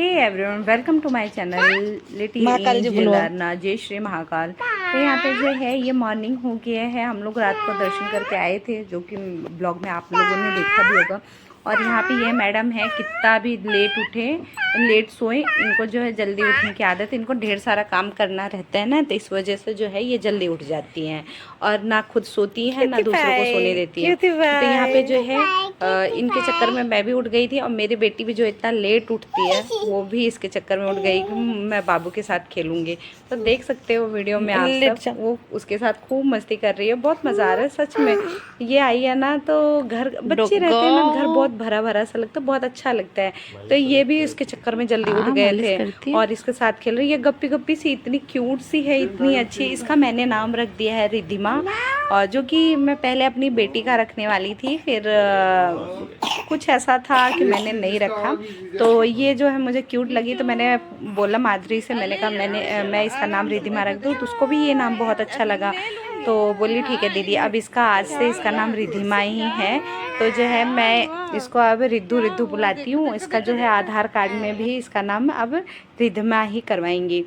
Hey everyone, welcome to my channel little angel. जय श्री महाकाल। तो यहाँ पे जो है ये मॉर्निंग हो गया है। हम लोग रात को दर्शन करके आए थे, जो कि ब्लॉग में आप लोगों ने देखा भी होगा। और यहाँ पे ये मैडम है, कितना भी लेट उठे लेट सोए, इनको जो है जल्दी उठने की आदत है। इनको ढेर सारा काम करना रहता है ना, तो इस वजह से जो है ये जल्दी उठ जाती हैं और ना खुद सोती हैं ना दूसरों को सोने देती है। तो यहाँ पे जो है इनके चक्कर में मैं भी उठ गई थी, और मेरी बेटी भी जो इतना लेट उठती है वो भी इसके चक्कर में उठ गई कि मैं बाबू के साथ खेलूंगी। तो देख सकते हो वीडियो में आप सब, वो उसके साथ खूब मस्ती कर रही है। बहुत मज़ा आ रहा है सच में। ये आई है ना, तो घर बच्चे रहते हैं ना, घर बहुत भरा भरा सा लगता है, बहुत अच्छा लगता है। तो ये भी इसके चक्कर में जल्दी उठ गए थे और इसके साथ खेल रही है। गप्पी गप्पी सी, इतनी क्यूट सी है, इतनी अच्छी। इसका मैंने नाम रख दिया है रिद्धिमा, और जो कि मैं पहले अपनी बेटी का रखने वाली थी, फिर कुछ ऐसा था कि मैंने नहीं रखा। तो ये जो है मुझे क्यूट लगी, तो मैंने बोला माधुरी से, मैंने कहा मैं इसका नाम रिद्धिमा रख दूँ। तो उसको भी ये नाम बहुत अच्छा लगा, तो बोली ठीक है दीदी, अब इसका आज से इसका नाम रिद्धिमा ही है। तो जो है मैं इसको अब रिद्धू रिद्धू बुलाती हूँ। इसका जो है आधार कार्ड में भी इसका नाम अब रिद्धिमा ही करवाएंगी।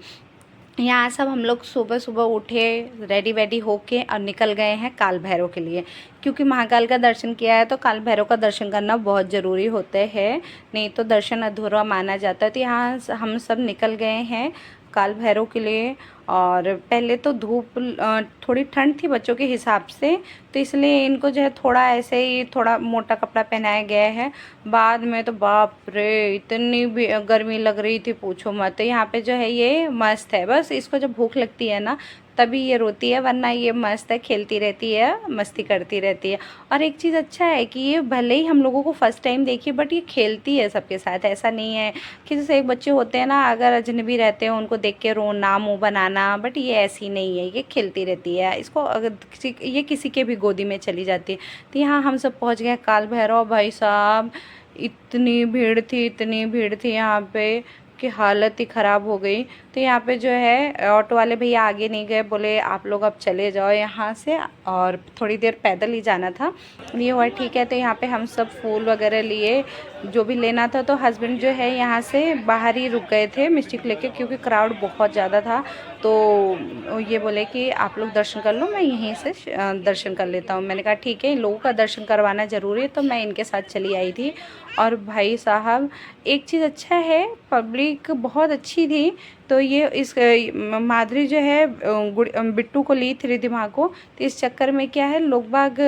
यहाँ सब हम लोग सुबह सुबह उठे, रेडी वेडी होके और निकल गए हैं काल भैरव के लिए, क्योंकि महाकाल का दर्शन किया है तो काल भैरव का दर्शन करना बहुत ज़रूरी होता है, नहीं तो दर्शन अधूरा माना जाता है। तो यहाँ हम सब निकल गए हैं काल भैरव के लिए। और पहले तो धूप थोड़ी ठंड थी बच्चों के हिसाब से, तो इसलिए इनको जो है थोड़ा ऐसे ही थोड़ा मोटा कपड़ा पहनाया गया है। बाद में तो बाप रे, इतनी भी गर्मी लग रही थी पूछो मत। तो यहाँ पे जो है ये मस्त है, बस इसको जब भूख लगती है ना तभी ये रोती है, वरना ये मस्त है, खेलती रहती है, मस्ती करती रहती है। और एक चीज़ अच्छा है कि ये भले ही हम लोगों को फर्स्ट टाइम देखी, बट ये खेलती है सबके साथ। ऐसा नहीं है कि जैसे एक बच्चे होते हैं ना, अगर अजनबी रहते हैं उनको देख के रोना मुँह बनाना, बट ये ऐसी नहीं है, ये खेलती रहती है। इसको अगर ये किसी के भी गोदी में चली जाती है। तो यहाँ हम सब पहुँच गए काल भैरव। भाई साहब, इतनी भीड़ थी, इतनी भीड़ थी यहाँ पे कि हालत ही ख़राब हो गई। तो यहाँ पे जो है ऑटो वाले भैया आगे नहीं गए, बोले आप लोग अब चले जाओ यहाँ से, और थोड़ी देर पैदल ही जाना था। ये हुआ ठीक है। तो यहाँ पे हम सब फूल वगैरह लिए, जो भी लेना था। तो हस्बैंड जो है यहाँ से बाहर ही रुक गए थे मिस्टिक लेके, क्योंकि क्राउड बहुत ज़्यादा था। तो ये बोले कि आप लोग दर्शन कर लो, मैं यहीं से दर्शन कर लेता हूँ। मैंने कहा ठीक है, इन लोगों का दर्शन करवाना ज़रूरी है, तो मैं इनके साथ चली आई थी। और भाई साहब, एक चीज़ अच्छा है, पब्लिक बहुत अच्छी थी। तो ये इस माधुरी जो है बिट्टू को ली थी रिद्धिमा को, तो इस चक्कर में क्या है, लोग बाग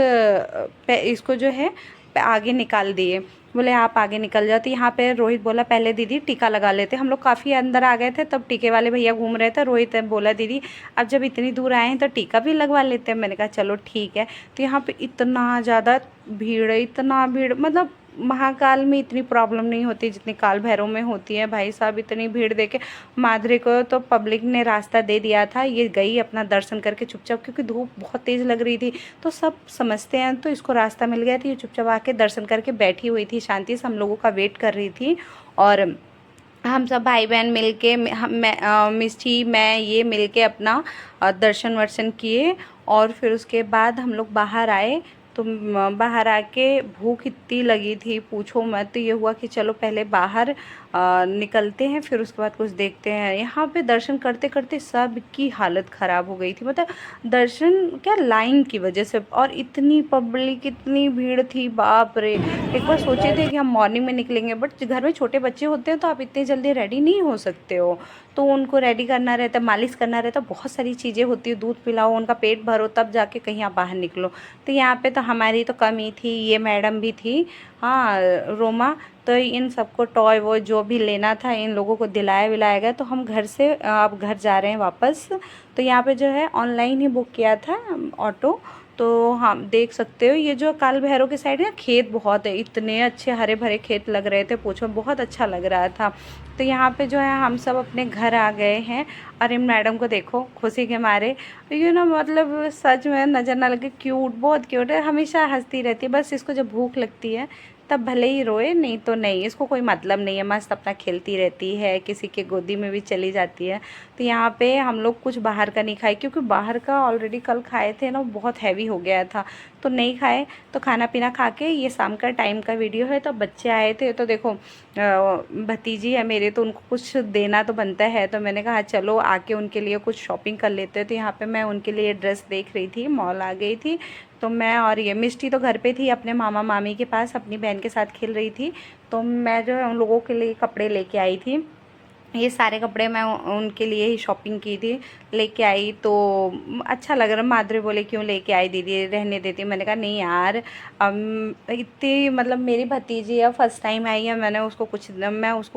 इसको जो है आगे निकाल दिए, बोले आप आगे निकल जाओ। तो यहाँ पे रोहित बोला पहले दीदी टीका लगा लेते। हम लोग काफ़ी अंदर आ गए थे, तब टीके वाले भैया घूम रहे थे। रोहित बोला दीदी अब जब इतनी दूर आए हैं तो टीका भी लगवा लेते हैं। मैंने कहा चलो ठीक है। तो यहाँ पे इतना ज़्यादा भीड़ है, इतना भीड़, मतलब महाकाल में इतनी प्रॉब्लम नहीं होती जितनी काल भैरव में होती है। भाई साहब, इतनी भीड़ देखे माधुरी को तो पब्लिक ने रास्ता दे दिया था, ये गई अपना दर्शन करके चुपचाप, क्योंकि धूप बहुत तेज़ लग रही थी। तो सब समझते हैं, तो इसको रास्ता मिल गया था, ये चुपचाप आके दर्शन करके बैठी हुई थी शांति से, हम लोगों का वेट कर रही थी। और हम सब भाई बहन मिल के, मिष्टी मैं ये मिल के अपना दर्शन वर्शन किए। और फिर उसके बाद हम लोग बाहर आए। तो बाहर आके भूख इतनी लगी थी पूछो मत। तो ये हुआ कि चलो पहले बाहर निकलते हैं, फिर उसके बाद कुछ देखते हैं। यहाँ पे दर्शन करते करते सब की हालत ख़राब हो गई थी, मतलब दर्शन क्या, लाइन की वजह से। और इतनी पब्लिक, इतनी भीड़ थी, बाप रे। एक बार सोचे थे कि हम मॉर्निंग में निकलेंगे, बट घर में छोटे बच्चे होते हैं तो आप इतनी जल्दी रेडी नहीं हो सकते हो, तो उनको रेडी करना रहता है, मालिश करना रहता है, बहुत सारी चीज़ें होती है, दूध पिलाओ, उनका पेट भरो, तब जाके कहीं आप बाहर निकलो। तो यहाँ पे तो हमारी तो कम ही थी, ये मैडम भी थी, हाँ रोमा। तो इन सबको टॉय वो जो भी लेना था इन लोगों को दिलाया विलाया गया। तो हम घर से अब घर जा रहे हैं वापस। तो यहाँ पे जो है ऑनलाइन ही बुक किया था ऑटो। तो हम देख सकते हो, ये जो काल भैरव के साइड है खेत बहुत है, इतने अच्छे हरे भरे खेत लग रहे थे, पूछो बहुत अच्छा लग रहा था। तो यहाँ पे जो है हम सब अपने घर आ गए हैं। और इन मैडम को देखो खुशी के मारे, यू नो, मतलब सच में नज़र ना लगे, क्यूट, बहुत क्यूट है, हमेशा हंसती रहती है। बस इसको जब भूख लगती है तब भले ही रोए, नहीं तो नहीं, इसको कोई मतलब नहीं है, मस्त अपना खेलती रहती है, किसी के गोदी में भी चली जाती है। तो यहाँ पे हम लोग कुछ बाहर का नहीं खाए, क्योंकि बाहर का ऑलरेडी कल खाए थे ना, बहुत हैवी हो गया था, तो नहीं खाए। तो खाना पीना खा के, ये शाम का टाइम का वीडियो है, तो बच्चे आए थे, तो देखो भतीजी है मेरे, तो उनको कुछ देना तो बनता है, तो मैंने कहा चलो आके उनके लिए कुछ शॉपिंग कर लेते हैं। तो यहाँ पे मैं उनके लिए ड्रेस देख रही थी, मॉल आ गई थी, तो मैं और ये मिष्टी तो घर पे थी, अपने मामा मामी के पास अपनी बहन के साथ खेल रही थी। तो मैं जो है उन लोगों के लिए कपड़े लेके आई थी, ये सारे कपड़े मैं उनके लिए ही शॉपिंग की थी, लेके आई। तो अच्छा लग रहा, माधुरी बोले क्यों लेके आई दीदी, रहने देती। मैंने कहा नहीं यार, इतनी मतलब मेरी भतीजी है, फर्स्ट टाइम आई है, मैं उसको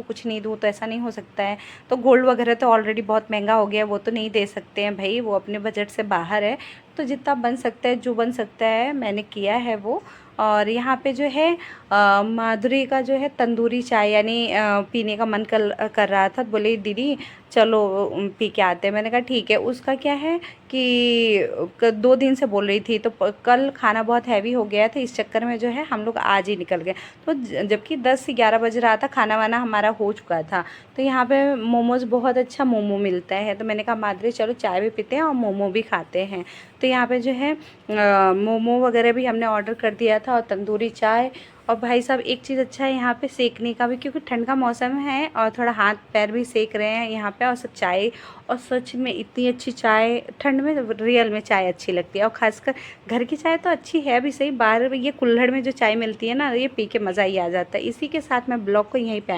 कुछ नहीं दूँ तो ऐसा नहीं हो सकता है। तो गोल्ड वगैरह तो ऑलरेडी बहुत महंगा हो गया है, वो तो नहीं दे सकते हैं भाई, वो अपने बजट से बाहर है। तो जितना बन सकता है, जो बन सकता है मैंने किया है वो। और यहाँ पे जो है माधुरी का जो है तंदूरी चाय यानी पीने का मन कर रहा था, तो बोले दीदी चलो पी के आते हैं। मैंने कहा ठीक है। उसका क्या है कि 2 दिन से बोल रही थी, तो कल खाना बहुत हैवी हो गया था, इस चक्कर में जो है हम लोग आज ही निकल गए। तो जबकि 10 से 11 बज रहा था, खाना वाना हमारा हो चुका था। तो यहाँ पे मोमोज़, बहुत अच्छा मोमो मिलता है, तो मैंने कहा माधुरी चलो चाय भी पीते हैं और मोमो भी खाते हैं। तो यहाँ पे जो है मोमो वगैरह भी हमने ऑर्डर कर दिया था, और तंदूरी चाय। और भाई साहब एक चीज़ अच्छा है यहाँ पे सेकने का भी, क्योंकि ठंड का मौसम है, और थोड़ा हाथ पैर भी सेक रहे हैं यहाँ पे। और सब चाय, और सच में इतनी अच्छी चाय ठंड में, रियल में चाय अच्छी लगती है। और ख़ासकर घर की चाय तो अच्छी है भी सही, बाहर ये कुल्हड़ में जो चाय मिलती है ना, ये पी के मज़ा ही आ जाता है। इसी के साथ मैं ब्लॉग को यहीं पे